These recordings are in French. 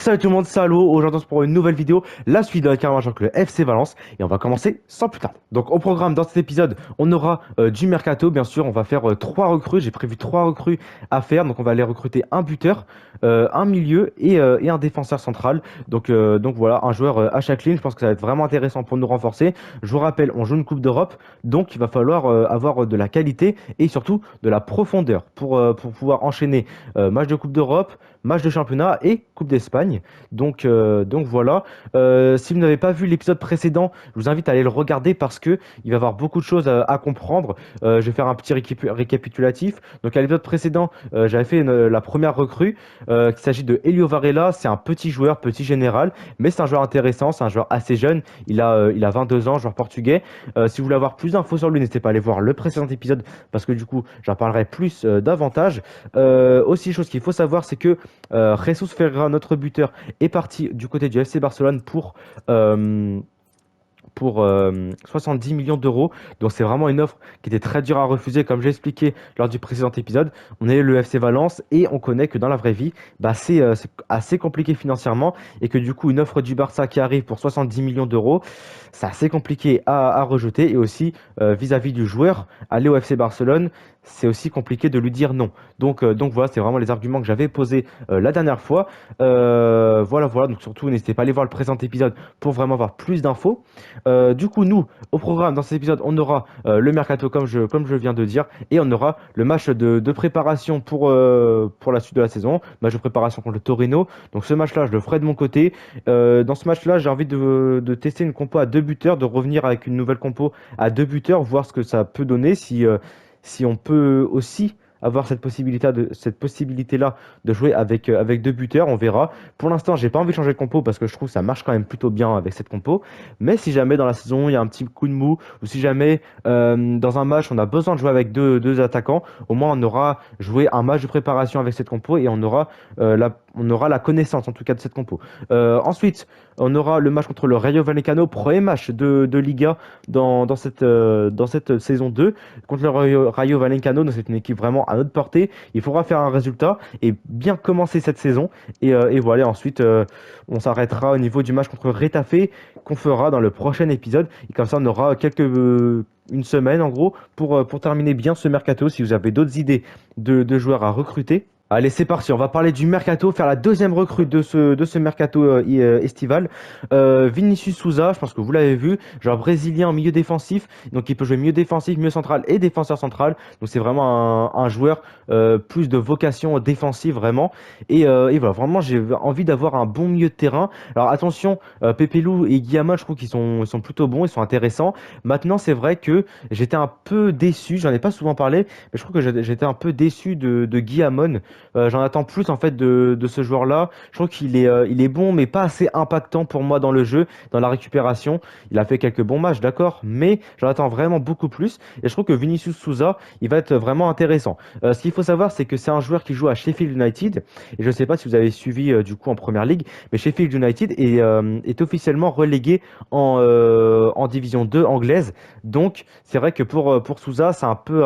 Salut tout le monde, salut, aujourd'hui on se pour une nouvelle vidéo, la suite de la carrière avec le FC Valence, et on va commencer sans plus tarder. Donc au programme dans cet épisode, on aura du mercato, bien sûr, on va faire trois recrues, j'ai prévu trois recrues à faire, donc on va aller recruter un buteur, un milieu et un défenseur central. Donc voilà, un joueur à chaque ligne, je pense que ça va être vraiment intéressant pour nous renforcer. Je vous rappelle, on joue une Coupe d'Europe, donc il va falloir avoir de la qualité et surtout de la profondeur pour pouvoir enchaîner match de Coupe d'Europe, match de championnat et Coupe d'Espagne. Donc voilà. Si vous n'avez pas vu l'épisode précédent, je vous invite à aller le regarder parce que il va y avoir beaucoup de choses à comprendre. Je vais faire un petit récapitulatif. Donc à l'épisode précédent, j'avais fait la première recrue. Il s'agit de Elio Varela. C'est un petit joueur, petit général, mais c'est un joueur intéressant. C'est un joueur assez jeune. Il a 22 ans, joueur portugais. Si vous voulez avoir plus d'infos sur lui, n'hésitez pas à aller voir le précédent épisode parce que du coup, j'en parlerai plus davantage. Aussi, chose qu'il faut savoir, c'est que Jesus Ferreira, notre buteur, est parti du côté du FC Barcelone euh, pour 70 millions d'euros. Donc c'est vraiment une offre qui était très dure à refuser, comme j'ai expliqué lors du précédent épisode. On est le FC Valence et on connaît que dans la vraie vie, c'est assez compliqué financièrement et que du coup une offre du Barça qui arrive pour 70 millions d'euros, c'est assez compliqué à rejeter. Et aussi vis-à-vis du joueur, aller au FC Barcelone, c'est aussi compliqué de lui dire non. Donc voilà, c'est vraiment les arguments que j'avais posés la dernière fois. Voilà, donc surtout n'hésitez pas à aller voir le présent épisode pour vraiment avoir plus d'infos. Du coup, nous, au programme, dans cet épisode, on aura le mercato, comme je viens de dire, et on aura le match de préparation pour la suite de la saison, match de préparation contre le Torino. Donc ce match-là, je le ferai de mon côté. Dans ce match-là, j'ai envie de tester une compo à deux buteurs, de revenir avec une nouvelle compo à deux buteurs, voir ce que ça peut donner, si on peut aussi avoir cette possibilité-là de jouer avec deux buteurs, on verra. Pour l'instant, j'ai pas envie de changer de compo parce que je trouve que ça marche quand même plutôt bien avec cette compo. Mais si jamais dans la saison il y a un petit coup de mou, ou si jamais dans un match on a besoin de jouer avec deux attaquants, au moins on aura joué un match de préparation avec cette compo et on aura la connaissance en tout cas de cette compo. Ensuite, on aura le match contre le Rayo Vallecano, premier match de Liga dans cette saison 2 contre le Rayo Vallecano. Donc c'est une équipe vraiment à notre portée. Il faudra faire un résultat et bien commencer cette saison. Et voilà, ensuite on s'arrêtera au niveau du match contre Retafe qu'on fera dans le prochain épisode. Et comme ça, on aura une semaine en gros pour terminer bien ce mercato. Si vous avez d'autres idées de joueurs à recruter. Allez, c'est parti. On va parler du mercato, faire la deuxième recrue de ce mercato estival. Vinicius Souza, je pense que vous l'avez vu, genre brésilien en milieu défensif. Donc, il peut jouer milieu défensif, milieu central et défenseur central. Donc, c'est vraiment un joueur plus de vocation défensive, vraiment. Et voilà, vraiment, j'ai envie d'avoir un bon milieu de terrain. Alors, attention, Pepe Lou et Guillaume, je trouve qu'ils sont plutôt bons, ils sont intéressants. Maintenant, c'est vrai que j'étais un peu déçu, j'en ai pas souvent parlé, mais je trouve que j'étais un peu déçu de Guillamon. J'en attends plus en fait de ce joueur-là. Je trouve qu'il est bon, mais pas assez impactant pour moi dans le jeu, dans la récupération. Il a fait quelques bons matchs, d'accord, mais j'en attends vraiment beaucoup plus. Et je trouve que Vinicius Souza, il va être vraiment intéressant. Ce qu'il faut savoir, c'est que c'est un joueur qui joue à Sheffield United. Et je ne sais pas si vous avez suivi du coup en Première Ligue, mais Sheffield United est officiellement relégué en Division 2 anglaise. Donc c'est vrai que pour Souza, c'est un peu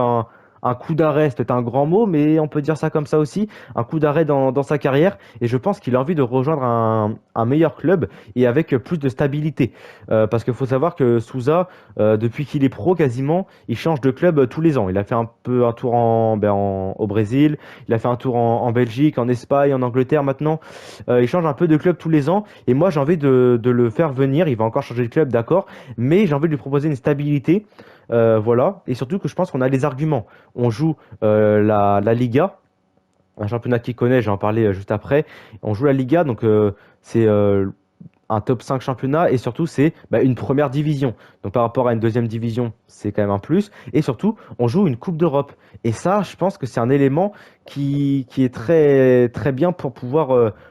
un coup d'arrêt, c'est peut-être un grand mot, mais on peut dire ça comme ça aussi, un coup d'arrêt dans sa carrière. Et je pense qu'il a envie de rejoindre un meilleur club et avec plus de stabilité. Parce qu'il faut savoir que Souza, depuis qu'il est pro quasiment, il change de club tous les ans. Il a fait un peu un tour au Brésil, il a fait un tour en Belgique, en Espagne, en Angleterre maintenant. Il change un peu de club tous les ans. Et moi, j'ai envie de le faire venir. Il va encore changer de club, d'accord, mais j'ai envie de lui proposer une stabilité. Voilà, et surtout que je pense qu'on a les arguments. On joue la Liga, un championnat qu'il connaît, je vais en parler juste après. On joue la Liga, donc c'est un top 5 championnat et surtout c'est une première division. Donc par rapport à une deuxième division, c'est quand même un plus. Et surtout, on joue une Coupe d'Europe. Et ça, je pense que c'est un élément qui est très, très bien pour pouvoir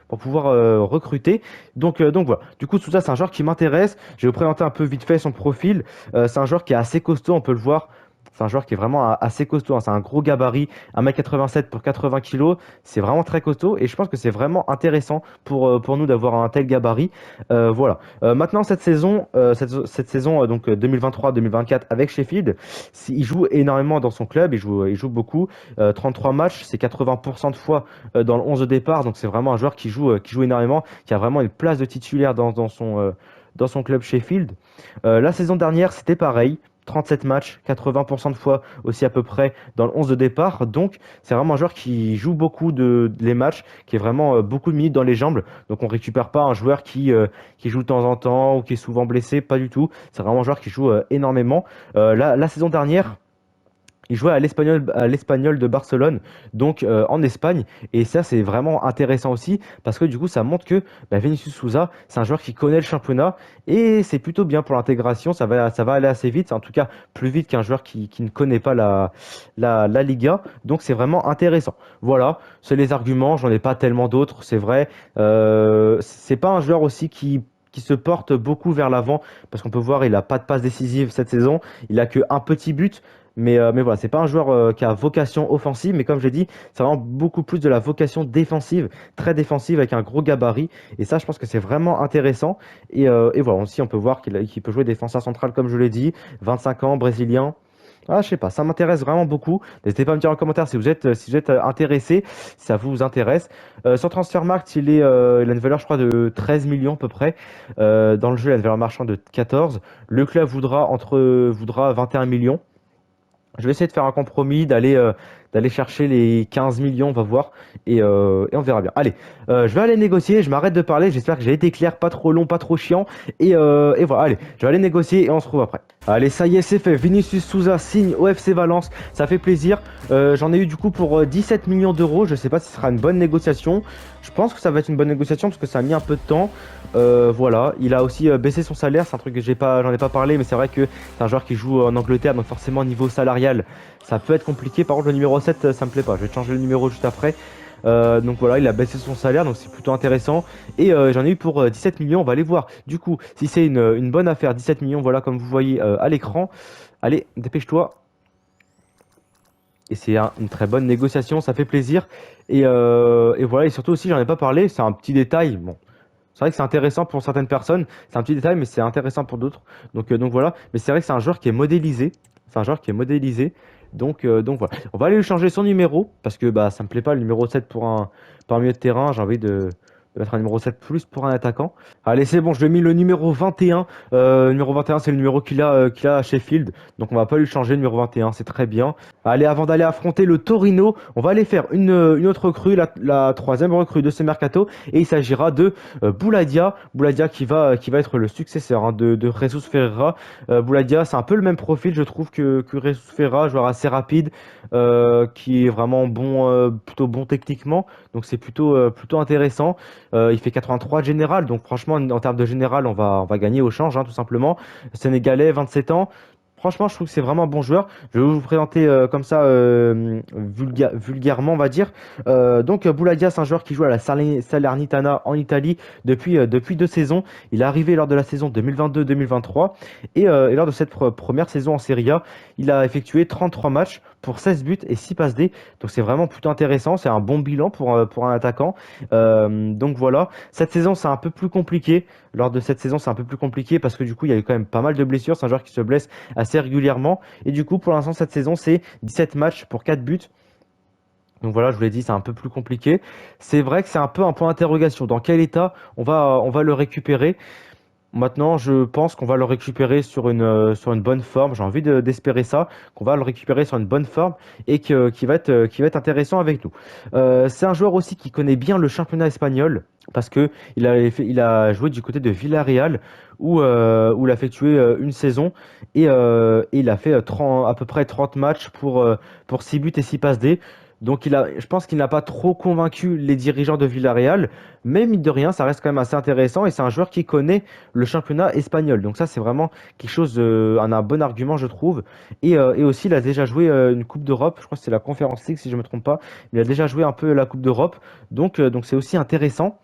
recruter. Donc voilà. Du coup, tout ça, c'est un joueur qui m'intéresse. Je vais vous présenter un peu vite fait son profil. C'est un joueur qui est assez costaud, on peut le voir. C'est un joueur qui est vraiment assez costaud, hein. C'est un gros gabarit, 1m87 pour 80 kilos. C'est vraiment très costaud et je pense que c'est vraiment intéressant pour nous d'avoir un tel gabarit. Voilà. Maintenant, cette saison donc 2023-2024 avec Sheffield, il joue énormément dans son club, il joue beaucoup. 33 matchs, c'est 80% de fois dans le 11 de départ, donc c'est vraiment un joueur qui joue énormément, qui a vraiment une place de titulaire dans son club Sheffield. La saison dernière, c'était pareil. 37 matchs, 80% de fois aussi à peu près dans le 11 de départ. Donc, c'est vraiment un joueur qui joue beaucoup les matchs, qui est vraiment beaucoup de minutes dans les jambes. Donc, on récupère pas un joueur qui joue de temps en temps ou qui est souvent blessé, pas du tout. C'est vraiment un joueur qui joue énormément. La saison dernière, il jouait à l'Espagnol de Barcelone, donc en Espagne. Et ça, c'est vraiment intéressant aussi, parce que du coup, ça montre que Vinicius Souza, c'est un joueur qui connaît le championnat, et c'est plutôt bien pour l'intégration. Ça va aller assez vite, en tout cas plus vite qu'un joueur qui ne connaît pas la Liga. Donc c'est vraiment intéressant. Voilà, c'est les arguments, j'en ai pas tellement d'autres, c'est vrai. C'est pas un joueur aussi qui se porte beaucoup vers l'avant, parce qu'on peut voir, il n'a pas de passe décisive cette saison, il a que un petit but. Mais voilà, c'est pas un joueur qui a vocation offensive, mais comme je l'ai dit, c'est vraiment beaucoup plus de la vocation défensive, très défensive avec un gros gabarit. Et ça, je pense que c'est vraiment intéressant. Et voilà, aussi, on peut voir qu'il peut jouer défenseur central, comme je l'ai dit, 25 ans, brésilien. Ah, je sais pas, ça m'intéresse vraiment beaucoup. N'hésitez pas à me dire en commentaire si vous êtes intéressé, si ça vous intéresse. Sur Transfermarkt, il a une valeur, je crois, de 13 millions à peu près. Dans le jeu, il a une valeur marchande de 14. Le club voudra 21 millions. Je vais essayer de faire un compromis, d'aller chercher les 15 millions, on va voir, et on verra bien. Allez, je vais aller négocier, je m'arrête de parler, j'espère que j'ai été clair, pas trop long, pas trop chiant, et voilà, allez, je vais aller négocier et on se retrouve après. Allez, ça y est, c'est fait, Vinicius Souza signe au FC Valence, ça fait plaisir. J'en ai eu du coup pour 17 millions d'euros, je sais pas si ce sera une bonne négociation, je pense que ça va être une bonne négociation parce que ça a mis un peu de temps. Voilà, il a aussi baissé son salaire, c'est un truc que j'en ai pas parlé, mais c'est vrai que c'est un joueur qui joue en Angleterre, donc forcément niveau salarial, ça peut être compliqué. Par contre, le numéro 7, ça me plaît pas. Je vais te changer le numéro juste après. Donc voilà, il a baissé son salaire, donc c'est plutôt intéressant. Et j'en ai eu pour 17 millions, on va aller voir. Du coup, si c'est une bonne affaire, 17 millions, voilà, comme vous voyez à l'écran. Allez, dépêche-toi. Et c'est une très bonne négociation, ça fait plaisir. Et voilà, et surtout aussi, j'en ai pas parlé, c'est un petit détail. Bon, c'est vrai que c'est intéressant pour certaines personnes, c'est un petit détail, mais c'est intéressant pour d'autres. Donc voilà, mais c'est vrai que c'est un joueur qui est modélisé. C'est un joueur qui est modélisé. Donc voilà. On va aller lui changer son numéro, parce que bah, ça me plaît pas le numéro 7 pour un milieu de terrain. J'ai envie de mettre un numéro 7 plus pour un attaquant. Allez, c'est bon, je lui ai mis le numéro 21. Numéro 21, c'est le numéro qu'il a à Sheffield. Donc on va pas lui changer le numéro 21, c'est très bien. Allez, avant d'aller affronter le Torino, on va aller faire une autre recrue, la troisième recrue de ce mercato. Et il s'agira de Bouladia. Bouladia qui va être le successeur, hein, de Jesus Ferreira. Bouladia, c'est un peu le même profil, je trouve, que Jesus Ferreira, joueur assez rapide, qui est vraiment bon, plutôt bon techniquement. Donc c'est plutôt intéressant. Il fait 83 de général, donc franchement, en termes de général, on va gagner au change, hein, tout simplement. Sénégalais, 27 ans. Franchement, je trouve que c'est vraiment un bon joueur. Je vais vous présenter comme ça vulgairement, on va dire. Donc Bouladia, c'est un joueur qui joue à la Salernitana en Italie depuis 2 saisons. Il est arrivé lors de la saison 2022-2023 et lors de cette première saison en Serie A, il a effectué 33 matchs pour 16 buts et 6 passes D. Donc c'est vraiment plutôt intéressant. C'est un bon bilan pour un attaquant. Donc voilà. Cette saison, c'est un peu plus compliqué. Lors de cette saison, c'est un peu plus compliqué parce que du coup, il y a eu quand même pas mal de blessures. C'est un joueur qui se blesse assez régulièrement. Et du coup, pour l'instant, cette saison, c'est 17 matchs pour 4 buts. Donc voilà, je vous l'ai dit, c'est un peu plus compliqué. C'est vrai que c'est un peu un point d'interrogation. Dans quel état on va le récupérer? Maintenant, je pense qu'on va le récupérer sur une bonne forme. J'ai envie d'espérer ça, qu'on va le récupérer sur une bonne forme et qui va être intéressant avec nous. C'est un joueur aussi qui connaît bien le championnat espagnol parce que il a joué du côté de Villarreal où il a effectué une saison et il a fait à peu près 30 matchs pour 6 buts et 6 passes D. Donc je pense qu'il n'a pas trop convaincu les dirigeants de Villarreal, mais mine de rien, ça reste quand même assez intéressant et c'est un joueur qui connaît le championnat espagnol. Donc ça, c'est vraiment quelque chose, un bon argument, je trouve. Et aussi, il a déjà joué une Coupe d'Europe, je crois que c'est la Conference League si je me trompe pas. Il a déjà joué un peu la Coupe d'Europe, donc c'est aussi intéressant.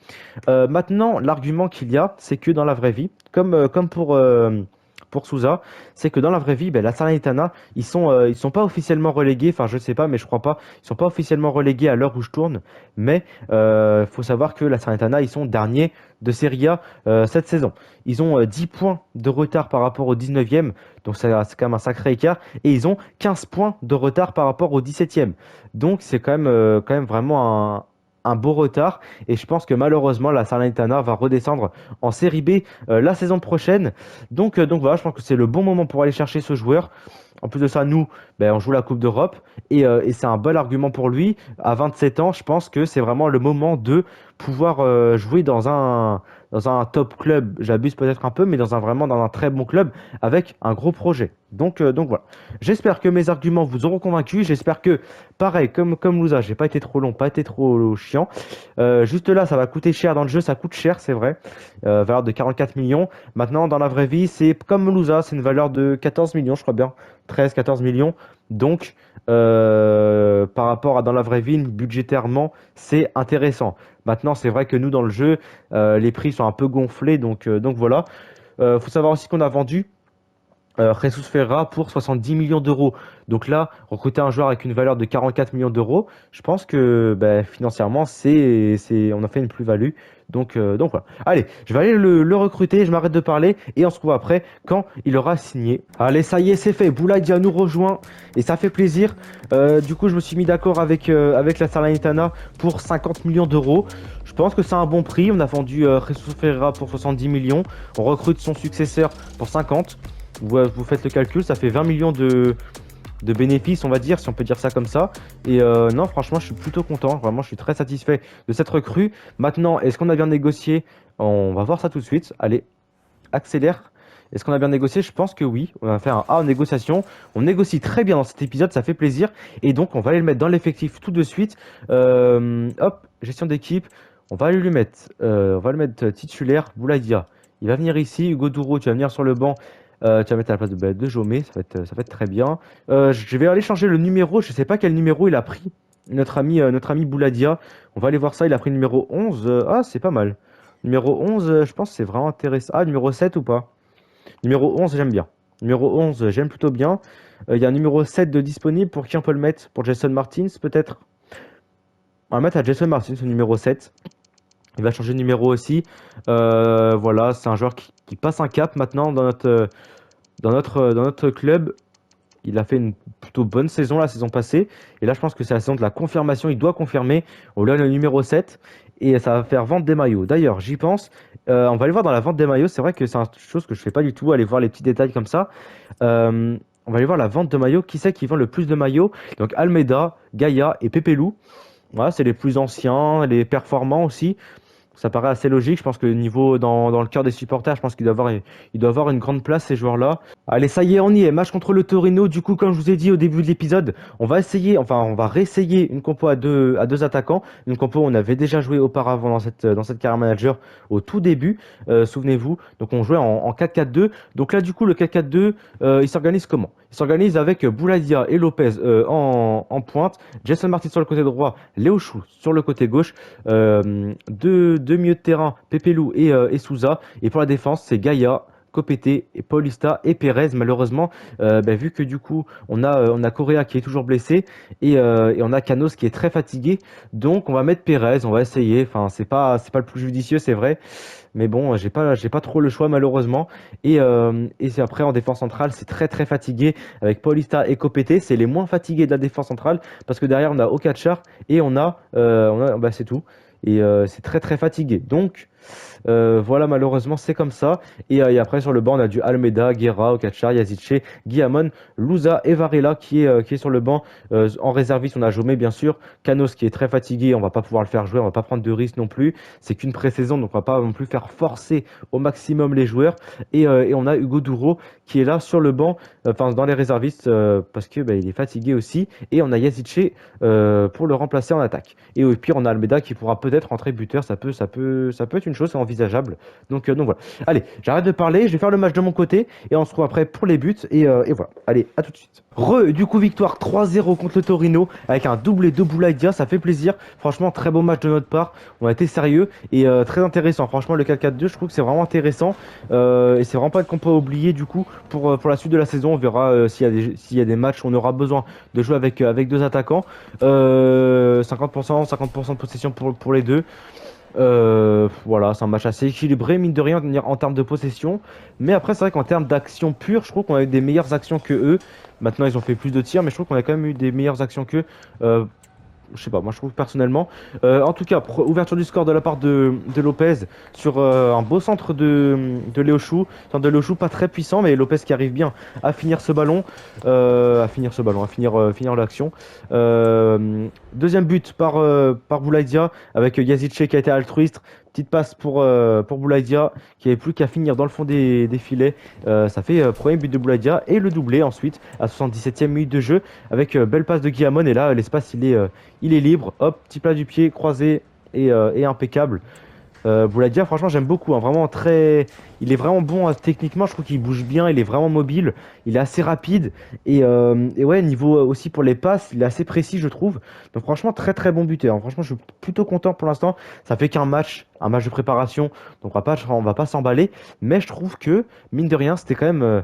Maintenant, l'argument qu'il y a, c'est que dans la vraie vie, comme pour Sousa, c'est que dans la vraie vie, ben, la Salernitana, ils sont pas officiellement relégués, enfin je sais pas, mais je crois pas, ils sont pas officiellement relégués à l'heure où je tourne, mais faut savoir que la Salernitana, ils sont derniers de Serie A cette saison. Ils ont 10 points de retard par rapport au 19e, donc c'est quand même un sacré écart, et ils ont 15 points de retard par rapport au 17e. Donc c'est quand même vraiment un beau retard, et je pense que malheureusement la Salernitana va redescendre en Série B la saison prochaine. Donc voilà, je pense que c'est le bon moment pour aller chercher ce joueur. En plus de ça, nous, ben, on joue la Coupe d'Europe et c'est un bel argument pour lui. À 27 ans, je pense que c'est vraiment le moment de pouvoir jouer dans un top club. J'abuse peut-être un peu, mais vraiment dans un très bon club avec un gros projet. Donc voilà. J'espère que mes arguments vous auront convaincu. J'espère que, pareil, comme Louza, j'ai pas été trop long, pas été trop chiant. Juste là, ça va coûter cher dans le jeu, ça coûte cher, c'est vrai. Valeur de 44 millions. Maintenant, dans la vraie vie, c'est comme Louza, c'est une valeur de 14 millions, je crois bien. 13, 14 millions. Donc, par rapport à dans la vraie vie, budgétairement, c'est intéressant. Maintenant, c'est vrai que nous, dans le jeu, les prix sont un peu gonflés. Donc voilà. Faut savoir aussi qu'on a vendu Jesus Ferreira pour 70 millions d'euros. Donc là, recruter un joueur avec une valeur de 44 millions d'euros, je pense que ben, financièrement, on a fait une plus-value. Donc voilà. Allez, je vais aller le recruter, je m'arrête de parler et on se retrouve après quand il aura signé. Allez, ça y est, c'est fait. Boulaïdia nous rejoint et ça fait plaisir. Du coup, je me suis mis d'accord avec la Salernitana pour 50 millions d'euros. Je pense que c'est un bon prix. On a vendu Jesus Ferreira pour 70 millions. On recrute son successeur pour 50. Vous faites le calcul, ça fait 20 millions de bénéfices, on va dire, si on peut dire ça comme ça. Et non, franchement, je suis plutôt content. Vraiment, je suis très satisfait de cette recrue. Maintenant, est-ce qu'on a bien négocié? On va voir ça tout de suite. Allez, accélère. Est-ce qu'on a bien négocié? Je pense que oui. On va faire un A en négociation. On négocie très bien dans cet épisode, ça fait plaisir. Et donc, on va aller le mettre dans l'effectif tout de suite. Hop, gestion d'équipe. On va le mettre titulaire. Boulaïdia. Il va venir ici. Hugo Douro, tu vas venir sur le banc. Tu vas mettre à la place de Jomé, ça va être très bien. Je vais aller changer le numéro, je sais pas quel numéro il a pris. Notre ami Bouladia. On va aller voir ça, il a pris le numéro 11. Ah, c'est pas mal. Numéro 11, je pense que c'est vraiment intéressant. Ah, numéro 7 ou pas? Numéro 11, j'aime bien. Numéro 11, j'aime plutôt bien. Il y a un numéro 7 de disponible. Pour qui on peut le mettre? Pour Jason Martins, peut-être? On va le mettre à Jason Martins, le numéro 7. Il va changer de numéro aussi. Voilà, c'est un joueur qui passe un cap maintenant dans notre club. Il a fait une plutôt bonne saison la saison passée. Et là, je pense que c'est la saison de la confirmation. Il doit confirmer. On lui a le numéro 7. Et ça va faire vente des maillots. D'ailleurs, j'y pense. On va aller voir dans la vente des maillots. C'est vrai que c'est une chose que je fais pas du tout. Aller voir les petits détails comme ça. On va aller voir la vente de maillots. Qui c'est qui vend le plus de maillots? Donc Almeida, Gaïa et Pepelu. Voilà, c'est les plus anciens, les performants aussi. Ça paraît assez logique. Je pense que niveau dans le cœur des supporters, je pense il doit avoir une grande place ces joueurs-là. Allez, ça y est, on y est. Match contre le Torino. Du coup, comme je vous ai dit au début de l'épisode, on va réessayer une compo à deux attaquants. Une compo où on avait déjà joué auparavant dans cette carrière manager au tout début. Souvenez-vous. Donc on jouait en 4-4-2. Donc là, du coup, le 4-4-2, il s'organise comment? Il s'organise avec Bouladia et Lopez en pointe, Jason Martin sur le côté droit, Léo Chou sur le côté gauche, deux milieux de terrain, Pepelu et Souza. Et pour la défense, c'est Gaïa, Copete et Paulista et Perez. Malheureusement, vu que du coup on a Correa qui est toujours blessé et on a Canos qui est très fatigué, donc on va mettre Perez, on va essayer. Enfin, c'est pas le plus judicieux, c'est vrai, mais bon, j'ai pas trop le choix malheureusement. Et c'est après en défense centrale, c'est très très fatigué avec Paulista et Copete. C'est les moins fatigués de la défense centrale parce que derrière on a Okachar et c'est tout. Et c'est très très fatigué. Donc voilà, malheureusement c'est comme ça. Et après sur le banc on a du Almeida, Guerra, Okachar, Yazice, Guillamon, Louza et Varela qui est sur le banc. En réserviste on a Jomé bien sûr, Canos qui est très fatigué, on va pas pouvoir le faire jouer, on va pas prendre de risques non plus. C'est qu'une pré-saison donc on va pas non plus faire forcer au maximum les joueurs. Et on a Hugo Douro qui est là sur le banc, enfin dans les réservistes parce que il est fatigué aussi. Et on a Yazice pour le remplacer en attaque. Et au pire on a Almeida qui pourra peut-être rentrer buteur, ça peut être une chose, c'est envisageable. Donc voilà. Allez, j'arrête de parler, je vais faire le match de mon côté et on se retrouve après pour les buts et voilà. Allez, à tout de suite. Du coup, victoire 3-0 contre le Torino avec un doublé de Boulaye Dia, ça fait plaisir. Franchement, très beau match de notre part. On a été sérieux et très intéressant. Franchement, le 4-4-2, je trouve que c'est vraiment intéressant et c'est vraiment pas qu'on peut oublier du coup pour la suite de la saison. On verra s'il y a des matchs où on aura besoin de jouer avec deux attaquants. 50%, 50% de possession pour les deux. Voilà, c'est un match assez équilibré, mine de rien, en termes de possession. Mais après, c'est vrai qu'en termes d'action pure, je trouve qu'on a eu des meilleures actions que eux. Maintenant, ils ont fait plus de tirs, mais je trouve qu'on a quand même eu des meilleures actions qu'eux. Je sais pas, moi je trouve personnellement. En tout cas, ouverture du score de la part de Lopez sur un beau centre de Léo Chou. Centre de Léo Chou pas très puissant, mais Lopez qui arrive bien à finir ce ballon. Finir l'action. Deuxième but par Boulaye Dia avec Yazice qui a été altruiste. Petite passe pour Boulaye Dia qui avait plus qu'à finir dans le fond des filets. Ça fait premier but de Boulaye Dia et le doublé ensuite à 77e minute de jeu avec belle passe de Guillamon. Et là, l'espace il est libre. Hop, petit plat du pied, croisé et impeccable. Boulaye Dia, franchement, j'aime beaucoup. Hein, vraiment très. Il est vraiment bon techniquement. Je trouve qu'il bouge bien. Il est vraiment mobile. Il est assez rapide. Et ouais, niveau aussi pour les passes, il est assez précis, je trouve. Donc, franchement, très très bon buteur. Hein. Franchement, je suis plutôt content pour l'instant. Ça fait qu'un match, un match de préparation. Donc, on va pas s'emballer. Mais je trouve que, mine de rien, c'était quand même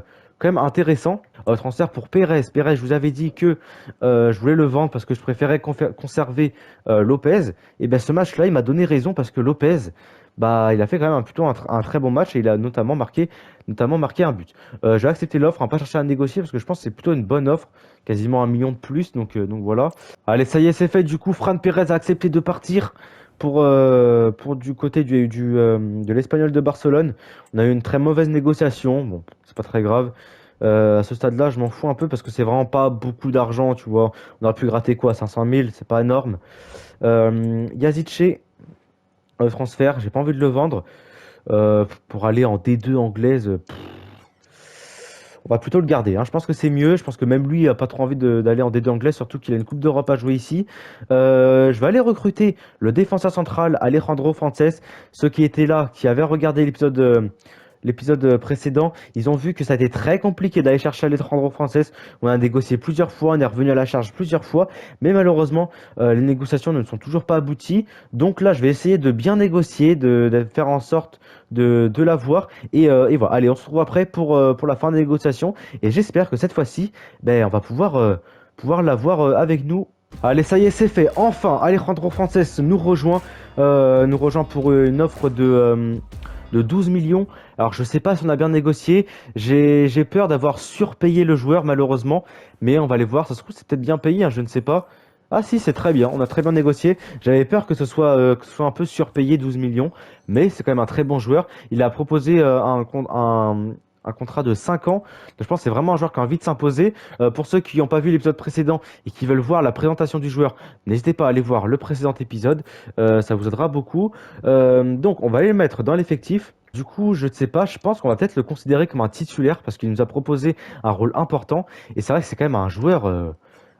intéressant. Transfert pour Pérez. Pérez, je vous avais dit que je voulais le vendre parce que je préférais conserver Lopez. Et ben ce match-là, il m'a donné raison parce que Lopez, bah, il a fait quand même plutôt un très bon match et il a notamment marqué un but. J'ai accepté l'offre, hein, pas chercher à négocier parce que je pense que c'est plutôt une bonne offre, quasiment 1 million de plus. Donc voilà. Allez, ça y est, c'est fait. Du coup, Fran Pérez a accepté de partir pour du côté de l'Espagnol de Barcelone. On a eu une très mauvaise négociation. Bon, c'est pas très grave. À ce stade-là, je m'en fous un peu parce que c'est vraiment pas beaucoup d'argent, tu vois. On aurait pu gratter quoi, 500 000, c'est pas énorme. Yazice, transfert, j'ai pas envie de le vendre. Pour aller en D2 anglaise, on va plutôt le garder. Hein. Je pense que c'est mieux. Je pense que même lui a pas trop envie d'aller en D2 anglaise, surtout qu'il a une Coupe d'Europe à jouer ici. Je vais aller recruter le défenseur central Alejandro Frances. Ceux qui étaient là, qui avaient regardé l'épisode précédent, ils ont vu que ça a été très compliqué d'aller chercher Alejandro Frances. On a négocié plusieurs fois, on est revenu à la charge plusieurs fois, mais malheureusement, les négociations ne sont toujours pas abouties. Donc là, je vais essayer de bien négocier, de faire en sorte de l'avoir. Et voilà, allez, on se retrouve après pour la fin des négociations. Et j'espère que cette fois-ci, ben, on va pouvoir l'avoir avec nous. Allez, ça y est, c'est fait. Enfin, Alejandro Frances nous rejoint pour une offre de 12 millions. Alors je sais pas si on a bien négocié. J'ai peur d'avoir surpayé le joueur malheureusement. Mais on va aller voir. Ça se trouve c'est peut-être bien payé, hein, je ne sais pas. Ah si, c'est très bien. On a très bien négocié. J'avais peur que ce soit un peu surpayé 12 millions. Mais c'est quand même un très bon joueur. Il a proposé un contrat de 5 ans. Donc, je pense que c'est vraiment un joueur qui a envie de s'imposer. Pour ceux qui n'ont pas vu l'épisode précédent et qui veulent voir la présentation du joueur, n'hésitez pas à aller voir le précédent épisode. Ça vous aidera beaucoup. Donc on va aller le mettre dans l'effectif. Du coup, je ne sais pas, je pense qu'on va peut-être le considérer comme un titulaire parce qu'il nous a proposé un rôle important. Et c'est vrai que c'est quand même un joueur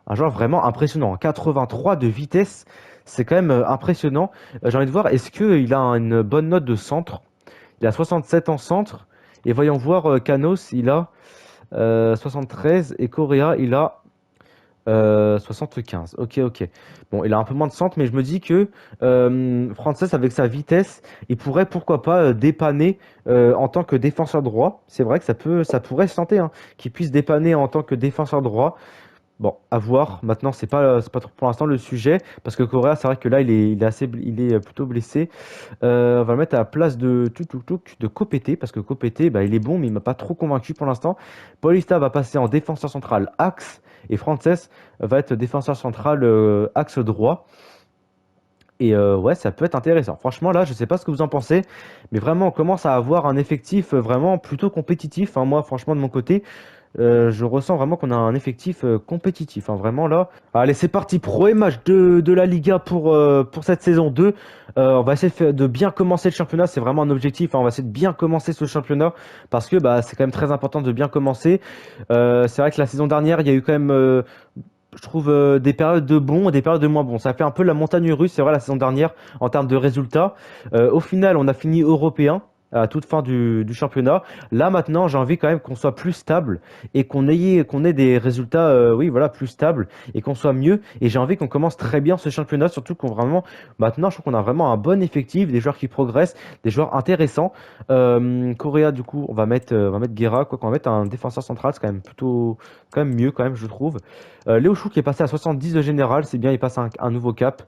vraiment impressionnant. 83 de vitesse, c'est quand même impressionnant. J'ai envie de voir, est-ce qu'il a une bonne note de centre? Il a 67 en centre. Et voyons voir, Canos, il a 73 et Correa, il a 75. Ok, ok. Bon, il a un peu moins de centre, mais je me dis que Frances, avec sa vitesse, il pourrait pourquoi pas dépanner en tant que défenseur droit. C'est vrai que ça pourrait se tenter, hein, qu'il puisse dépanner en tant que défenseur droit. Bon, à voir. Maintenant, c'est pas trop pour l'instant le sujet, parce que Correa, c'est vrai que là, il est plutôt blessé. On va le mettre à la place de Copete, parce que Copete, bah, il est bon, mais il m'a pas trop convaincu pour l'instant. Paulista va passer en défenseur central axe, et Frances va être défenseur central axe droit. Et ouais, ça peut être intéressant. Franchement, là, je sais pas ce que vous en pensez, mais vraiment, on commence à avoir un effectif vraiment plutôt compétitif. Hein. Moi, franchement, de mon côté, je ressens vraiment qu'on a un effectif compétitif. Hein. Vraiment, là. Allez, c'est parti. Premier match de la Liga pour cette saison 2. On va essayer de bien commencer le championnat. C'est vraiment un objectif. Hein. On va essayer de bien commencer ce championnat parce que bah, c'est quand même très important de bien commencer. C'est vrai que la saison dernière, il y a eu quand même je trouve des périodes de bons et des périodes de moins bons. Ça fait un peu la montagne russe, c'est vrai, la saison dernière, en termes de résultats. Au final, on a fini européen à toute fin du championnat. Là, maintenant, j'ai envie quand même qu'on soit plus stable et qu'on ait des résultats, oui, voilà, plus stables et qu'on soit mieux. Et j'ai envie qu'on commence très bien ce championnat, surtout qu'on vraiment, maintenant, je trouve qu'on a vraiment un bon effectif, des joueurs qui progressent, des joueurs intéressants. Correa, du coup, on va mettre Guerra, quoi qu'on va mettre un défenseur central, c'est quand même plutôt, quand même mieux, quand même, je trouve. Léo Chou qui est passé à 70 de général, c'est bien, il passe un nouveau cap.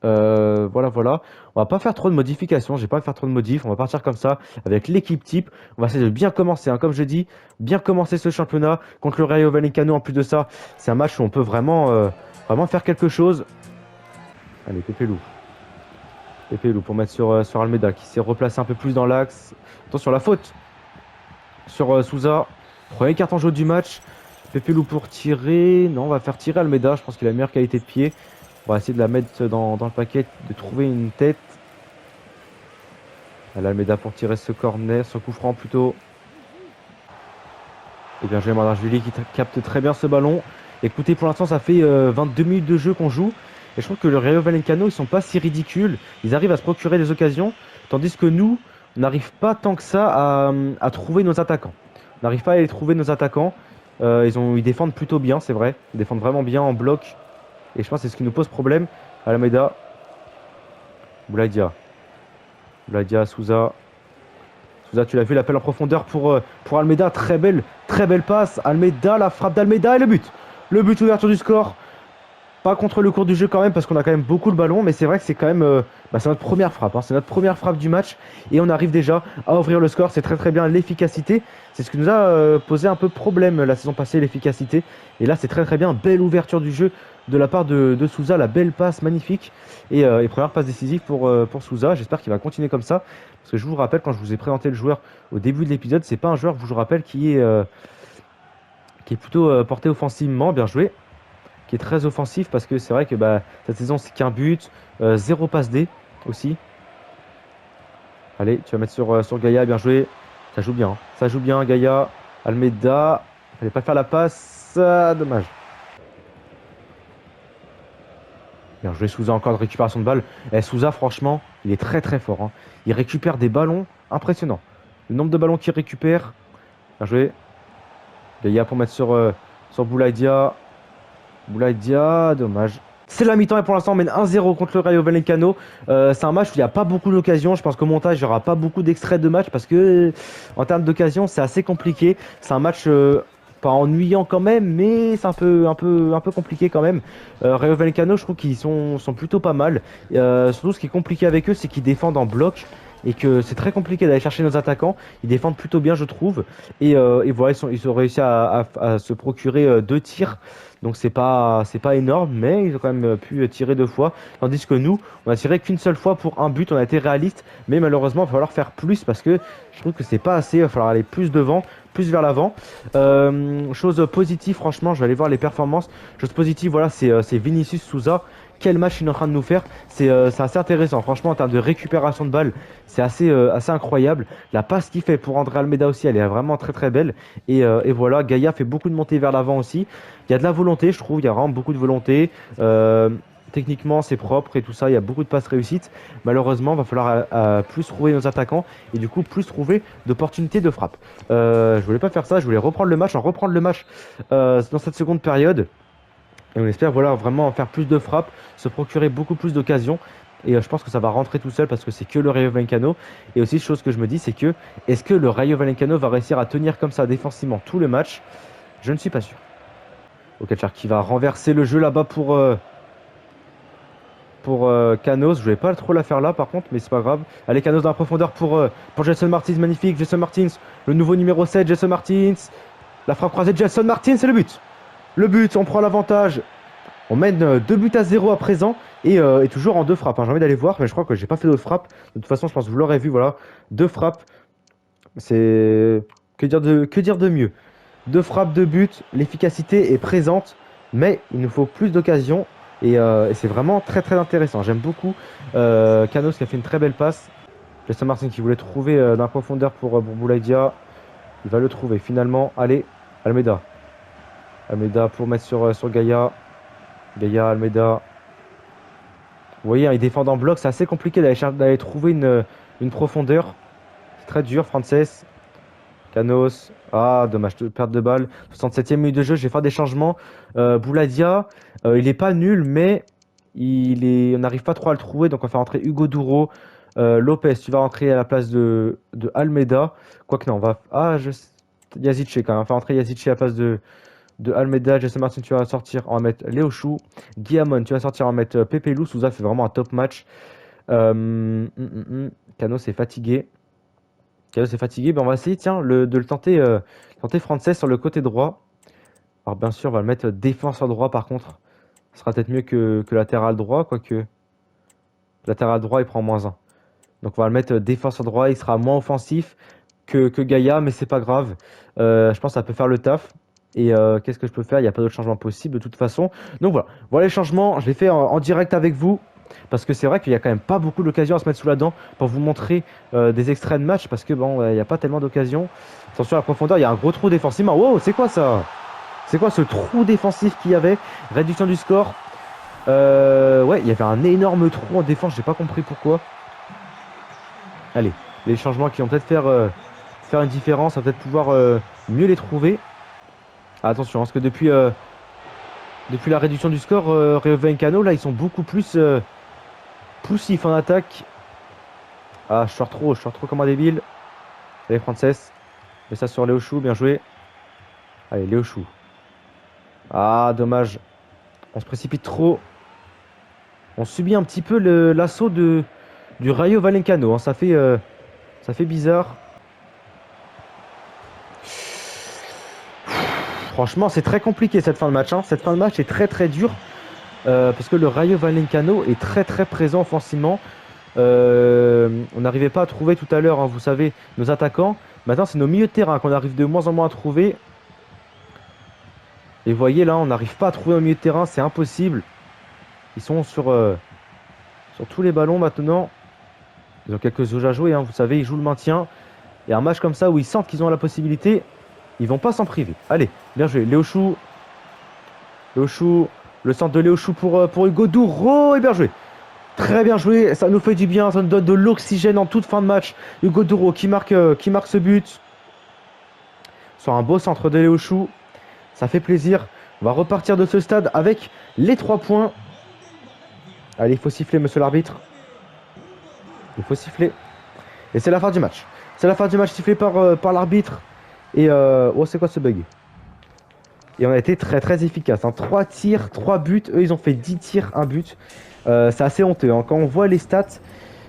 Voilà, voilà. On va pas faire trop de modifications, j'ai pas envie de faire trop de modifs, on va partir comme ça avec l'équipe type. On va essayer de bien commencer, hein, comme je dis, bien commencer ce championnat contre le Rayo Vallecano. En plus de ça, c'est un match où on peut vraiment, vraiment faire quelque chose. Allez, Pépé Lou. Pépé Lou pour mettre sur Almeida qui s'est replacé un peu plus dans l'axe. Attention, la faute sur Souza. Premier carton jaune du match. Pépé Lou pour tirer. Non, on va faire tirer Almeida. Je pense qu'il a la meilleure qualité de pied. On va essayer de la mettre dans le paquet, de trouver une tête. Allez, Almeida pour tirer ce corner, ce coup franc plutôt. Et bien joué Julie qui capte très bien ce ballon. Écoutez, pour l'instant, ça fait 22 minutes de jeu qu'on joue. Et je trouve que le Rayo Vallecano, ils sont pas si ridicules. Ils arrivent à se procurer des occasions. Tandis que nous, on n'arrive pas tant que ça à trouver nos attaquants. On n'arrive pas à les trouver, nos attaquants. Ils défendent plutôt bien, c'est vrai. Ils défendent vraiment bien en bloc. Et je pense que c'est ce qui nous pose problème. Alameda. Boulaïdia. Boulaïdia, Souza. Souza, tu l'as vu, l'appel en profondeur pour Almeida. Très belle passe. Almeida, la frappe d'Almeida et le but. Le but, ouverture du score. Pas contre le cours du jeu quand même, parce qu'on a quand même beaucoup le ballon. Mais c'est vrai que c'est quand même c'est notre première frappe. Hein. C'est notre première frappe du match. Et on arrive déjà à ouvrir le score. C'est très bien l'efficacité. C'est ce qui nous a posé un peu problème la saison passée, l'efficacité. Et là, c'est très bien. Belle ouverture du jeu de la part de Souza. La belle passe magnifique. Et première passe décisive pour Souza. J'espère qu'il va continuer comme ça. Parce que je vous rappelle, quand je vous ai présenté le joueur au début de l'épisode, c'est pas un joueur, je vous rappelle, qui est plutôt porté offensivement. Bien joué. Qui est très offensif, parce que c'est vrai que cette saison, c'est qu'un but. 0 passe D aussi. Allez, tu vas mettre sur Gaïa. Bien joué. Ça joue bien. Hein. Ça joue bien, Gaïa. Almeida. Fallait pas faire la passe. Ah, dommage. Bien joué Souza, encore de récupération de balle. Et Souza, franchement, il est très fort. Hein. Il récupère des ballons impressionnants. Le nombre de ballons qu'il récupère. Bien joué. Gaïa pour mettre sur Boulaïdia. Boulaïdia, dommage. C'est la mi-temps et pour l'instant on mène 1-0 contre le Rayo Vallecano. C'est un match où il n'y a pas beaucoup d'occasions. Je pense qu'au montage il n'y aura pas beaucoup d'extraits de match parce que en termes d'occasions c'est assez compliqué. C'est un match pas ennuyant quand même, mais c'est un peu compliqué quand même. Rayo Vallecano, je trouve qu'ils sont plutôt pas mal. Surtout ce qui est compliqué avec eux, c'est qu'ils défendent en bloc. Et que c'est très compliqué d'aller chercher nos attaquants. Ils défendent plutôt bien, je trouve. Et voilà, ils ont réussi à se procurer 2 tirs. Donc c'est pas énorme, mais ils ont quand même pu tirer 2 fois. Tandis que nous, on a tiré qu'une seule fois pour un but. On a été réaliste, mais malheureusement, il va falloir faire plus parce que je trouve que c'est pas assez. Il va falloir aller plus devant, plus vers l'avant. Chose positive, franchement, je vais aller voir les performances. Chose positive, voilà, c'est Vinicius Souza. Quel match il est en train de nous faire. C'est assez intéressant. Franchement, en termes de récupération de balles, c'est assez incroyable. La passe qu'il fait pour André Almeida aussi, elle est vraiment très belle. Et voilà, Gaïa fait beaucoup de montées vers l'avant aussi. Il y a de la volonté, je trouve. Il y a vraiment beaucoup de volonté. Techniquement, c'est propre et tout ça. Il y a beaucoup de passes réussites. Malheureusement, il va falloir plus trouver nos attaquants et du coup plus trouver d'opportunités de frappe. Je voulais pas faire ça. Je voulais reprendre le match, dans cette seconde période. Et on espère voilà, vraiment faire plus de frappes, se procurer beaucoup plus d'occasions. Et je pense que ça va rentrer tout seul parce que c'est que le Rayo Vallecano. Et aussi, chose que je me dis, c'est que est-ce que le Rayo Vallecano va réussir à tenir comme ça défensivement tout le match? Je ne suis pas sûr. Okachar qui va renverser le jeu là-bas pour Canos. Je ne vais pas trop la faire là par contre, mais c'est pas grave. Allez, Canos dans la profondeur pour Jason Martins, magnifique. Jason Martins, le nouveau numéro 7, Jason Martins. La frappe croisée de Jason Martins, c'est le but. Le but, on prend l'avantage. On mène 2 buts à 0 à présent et toujours en 2 frappes. Hein. J'ai envie d'aller voir, mais je crois que j'ai pas fait d'autres frappes. De toute façon, je pense que vous l'aurez vu. Voilà, 2 frappes. C'est que dire de mieux. 2 frappes, 2 buts. L'efficacité est présente, mais il nous faut plus d'occasions et c'est vraiment très intéressant. J'aime beaucoup Canos qui a fait une très belle passe. Jason Martin qui voulait trouver dans la profondeur pour Boulaïdia. Il va le trouver finalement. Allez, Almeida. Almeida pour mettre sur Gaïa. Gaïa, Almeida. Vous voyez, hein, ils défendent en bloc. C'est assez compliqué d'aller trouver une profondeur. C'est très dur, Frances. Canos. Ah, dommage, perte de balle. 67e minute de jeu, je vais faire des changements. Bouladia, il est pas nul, mais on n'arrive pas trop à le trouver. Donc on va faire entrer Hugo Douro. Lopez, tu vas rentrer à la place de Almeida. Quoique non, on va. Ah, Yazice quand même. On va faire entrer Yazice à la place de Almeida. Jesse Martin, tu vas sortir. On va mettre Léo Chou. Guillamon, tu vas sortir. On va mettre Pepe Lou. Souza fait vraiment un top match. Cano est fatigué. Cano est fatigué. Ben, on va essayer, tiens, de le tenter Frances sur le côté droit. Alors, bien sûr, on va le mettre défenseur droit par contre. Ce sera peut-être mieux que latéral droit, quoique. Latéral droit, il prend -1. Donc on va le mettre défenseur droit, il sera moins offensif que Gaïa, mais c'est pas grave. Je pense que ça peut faire le taf. Et qu'est-ce que je peux faire? Il n'y a pas d'autre changement possible de toute façon. Donc voilà les changements. Je les fais en direct avec vous. Parce que c'est vrai qu'il n'y a quand même pas beaucoup d'occasions à se mettre sous la dent pour vous montrer des extraits de match. Parce que bon, il n'y a pas tellement d'occasions. Attention à la profondeur, il y a un gros trou défensif. Wow, c'est quoi ça? C'est quoi ce trou défensif qu'il y avait? Réduction du score. Ouais, il y avait un énorme trou en défense, j'ai pas compris pourquoi. Allez, les changements qui vont peut-être faire une différence, on va peut-être pouvoir mieux les trouver. Ah, attention, parce que depuis la réduction du score, Rayo Vallecano, là, ils sont beaucoup plus poussifs en attaque. Ah, je sors trop comme un débile. Allez, Frances. Mets ça sur Léo Chou, bien joué. Allez, Léo Chou. Ah, dommage. On se précipite trop. On subit un petit peu l'assaut du Rayo Vallecano. Hein. Ça fait bizarre. Franchement, c'est très compliqué cette fin de match. Hein. Cette fin de match est très très dure. Parce que le Rayo Vallecano est très très présent offensivement. On n'arrivait pas à trouver tout à l'heure, hein, vous savez, nos attaquants. Maintenant, c'est nos milieux de terrain qu'on arrive de moins en moins à trouver. Et vous voyez là, on n'arrive pas à trouver nos milieux de terrain. C'est impossible. Ils sont sur tous les ballons maintenant. Ils ont quelques jeux à jouer, hein, vous savez, ils jouent le maintien. Et un match comme ça où ils sentent qu'ils ont la possibilité, ils vont pas s'en priver. Allez, bien joué. Léo Chou. Léo Chou. Le centre de Léo Chou pour Hugo Douro. Et bien joué. Très bien joué. Ça nous fait du bien. Ça nous donne de l'oxygène en toute fin de match. Hugo Douro qui marque ce but. Sur un beau centre de Léo Chou. Ça fait plaisir. On va repartir de ce stade avec les 3 points. Allez, il faut siffler, monsieur l'arbitre. Il faut siffler. Et c'est la fin du match. C'est la fin du match sifflé par l'arbitre. Et oh, c'est quoi ce bug? Et on a été très très efficace. Hein. 3 tirs, 3 buts. Eux, ils ont fait 10 tirs, 1 but. C'est assez honteux. Hein. Quand on voit les stats,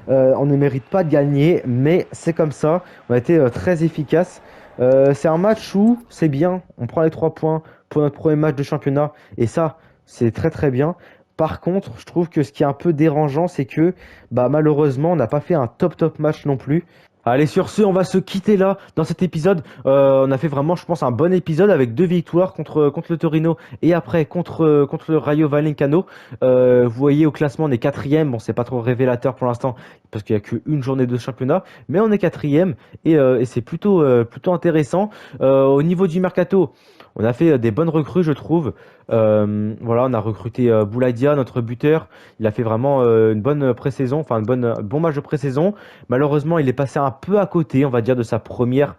on ne mérite pas de gagner. Mais c'est comme ça. On a été très efficace. C'est un match où c'est bien. On prend les 3 points pour notre premier match de championnat. Et ça, c'est très très bien. Par contre, je trouve que ce qui est un peu dérangeant, c'est que malheureusement, on n'a pas fait un top match non plus. Allez, sur ce, on va se quitter là dans cet épisode. On a fait vraiment, je pense, un bon épisode avec 2 victoires contre le Torino et après contre le Rayo Vallecano. Vous voyez, au classement, on est 4e. Bon, c'est pas trop révélateur pour l'instant parce qu'il n'y a qu'une journée de championnat, mais on est 4e et c'est plutôt intéressant. Au niveau du mercato, on a fait des bonnes recrues, je trouve. Voilà, on a recruté Bouladia, notre buteur. Il a fait vraiment une bonne pré-saison, enfin un bon match de pré-saison. Malheureusement, il est passé un peu à côté, on va dire, de sa première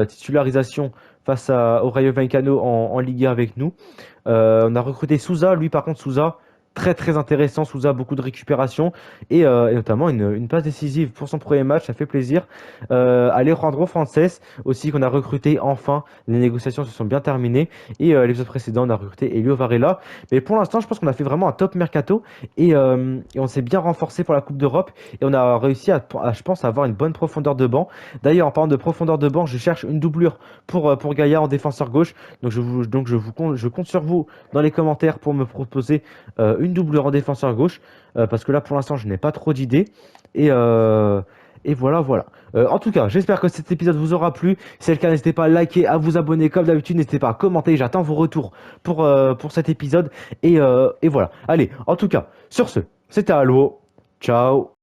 titularisation face au Rayo Vallecano en Ligue 1 avec nous. On a recruté Souza, lui par contre Souza, très très intéressant. Souza, beaucoup de récupération et notamment une passe décisive pour son premier match, ça fait plaisir. Alejandro Frances aussi qu'on a recruté enfin. Les négociations se sont bien terminées et l'épisode précédent on a recruté Elio Varela. Mais pour l'instant je pense qu'on a fait vraiment un top mercato et on s'est bien renforcé pour la Coupe d'Europe et on a réussi je pense à avoir une bonne profondeur de banc. D'ailleurs en parlant de profondeur de banc, je cherche une doublure pour Gaïa en défenseur gauche. Donc je compte sur vous dans les commentaires pour me proposer une doublure en défenseur gauche parce que là pour l'instant je n'ai pas trop d'idées et voilà. En tout cas, j'espère que cet épisode vous aura plu. Si c'est le cas, n'hésitez pas à liker, à vous abonner comme d'habitude. N'hésitez pas à commenter. J'attends vos retours pour cet épisode. Et voilà. Allez, en tout cas, sur ce, c'était Allo. Ciao.